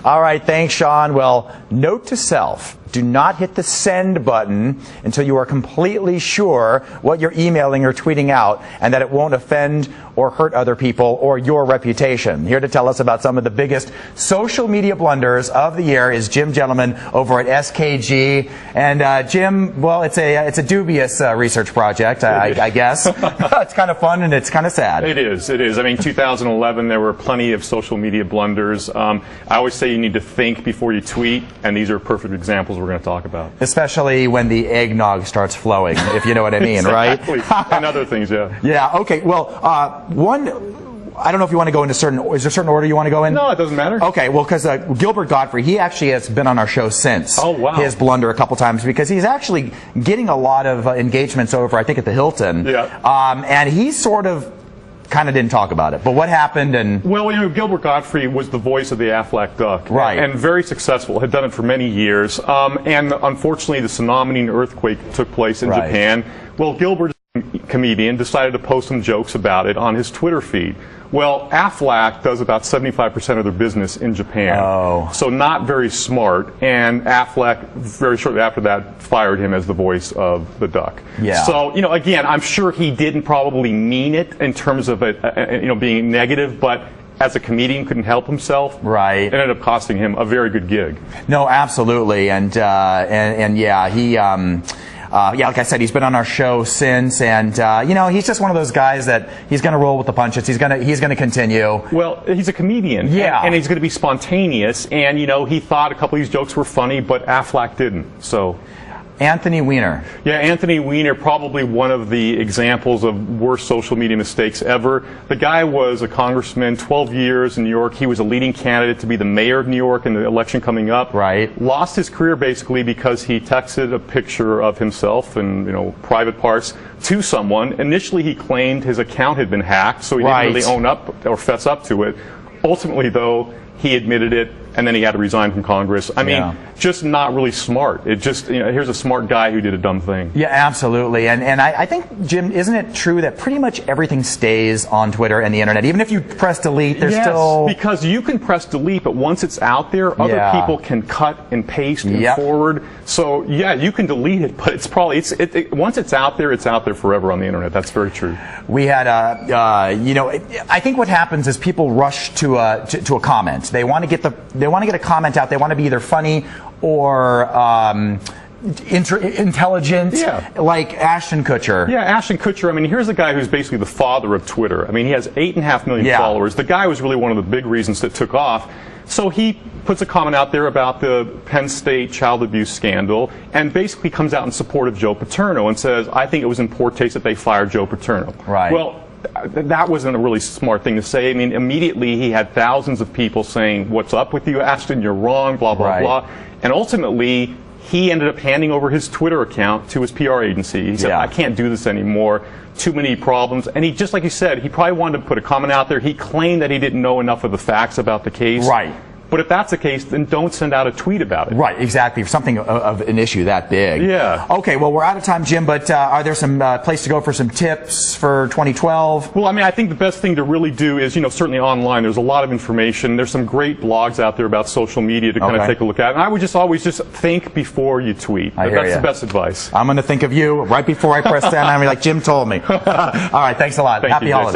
All right, thanks, Sean. Well, note to self, do not hit the send button until you are completely sure what you're emailing or tweeting out and that it won't offend or hurt other people or your reputation. Here to tell us about some of the biggest social media blunders of the year is Jim Gentleman over at SKG. And Jim, well, it's a dubious research project, I guess. It's kind of fun and it's kind of sad. It is. I mean, 2011, there were plenty of social media blunders. I always say you need to think before you tweet, and these are perfect examples we're going to talk about. Especially when the eggnog starts flowing, if you know what I mean, exactly. Right? And other things, yeah. Yeah, okay. Well, I don't know if you want to go into is there a certain order you want to go in? No, it doesn't matter. Okay, well, because Gilbert Godfrey, he actually has been on our show since. Oh, wow. His blunder a couple times because he's actually getting a lot of engagements over, I think, at the Hilton. Yeah. And he sort of kind of didn't talk about it. But what happened? And well, you know, Gilbert Godfrey was the voice of the Aflac duck. Right. And very successful. Had done it for many years. And unfortunately, the tsunami earthquake took place in Japan. Well, Gilbert, comedian, decided to post some jokes about it on his Twitter feed. Well, Aflac does about 75% of their business in Japan. Oh. So not very smart. And Aflac, very shortly after that, fired him as the voice of the duck. Yeah. So, you know, again, I'm sure he didn't probably mean it in terms of it, you know, being negative, but as a comedian couldn't help himself. Right. It ended up costing him a very good gig. No, absolutely. And yeah, he... yeah, like I said, he's been on our show since, and you know, he's just one of those guys that he's going to roll with the punches. He's going to continue. Well, he's a comedian, yeah, and he's going to be spontaneous. And you know, he thought a couple of these jokes were funny, but Aflac didn't. So. Anthony Weiner. Yeah, Anthony Weiner, probably one of the examples of worst social media mistakes ever. The guy was a congressman, 12 years in New York. He was a leading candidate to be the mayor of New York in the election coming up. Right. Lost his career basically because he texted a picture of himself and, you know, private parts to someone. Initially, he claimed his account had been hacked, so he didn't really own up or fess up to it. Ultimately, though, he admitted it, and then he had to resign from Congress. I mean, just not really smart. It just, you know, here's a smart guy who did a dumb thing. Yeah, absolutely. And I think, Jim, isn't it true that pretty much everything stays on Twitter and the internet? Even if you press delete, there's still... Yes, because you can press delete, but once it's out there, other people can cut and paste and forward. So, yeah, you can delete it, but it's probably, once it's out there forever on the internet. That's very true. We had, you know, I think what happens is people rush to a comment. They want to get a comment out. They want to be either funny or intelligent, like Ashton Kutcher. Yeah, Ashton Kutcher. I mean, here's a guy who's basically the father of Twitter. I mean, he has 8.5 million followers. The guy was really one of the big reasons that took off. So he puts a comment out there about the Penn State child abuse scandal and basically comes out in support of Joe Paterno and says, I think it was in poor taste that they fired Joe Paterno. Right. Well, that wasn't a really smart thing to say. I mean, immediately he had thousands of people saying, what's up with you, Ashton? You're wrong, blah, blah, blah. And ultimately, he ended up handing over his Twitter account to his PR agency. He said, I can't do this anymore. Too many problems. And he, just like you said, he probably wanted to put a comment out there. He claimed that he didn't know enough of the facts about the case. Right. But if that's the case, then don't send out a tweet about it. Right, exactly. Something of an issue that big. Yeah. Okay, well, we're out of time, Jim, but are there some place to go for some tips for 2012? Well, I mean, I think the best thing to really do is, you know, certainly online, there's a lot of information. There's some great blogs out there about social media to kind of take a look at. And I would just always just think before you tweet. That's the best advice. I'm going to think of you right before I press send. I'm like, Jim told me. All right, thanks a lot. Happy holidays.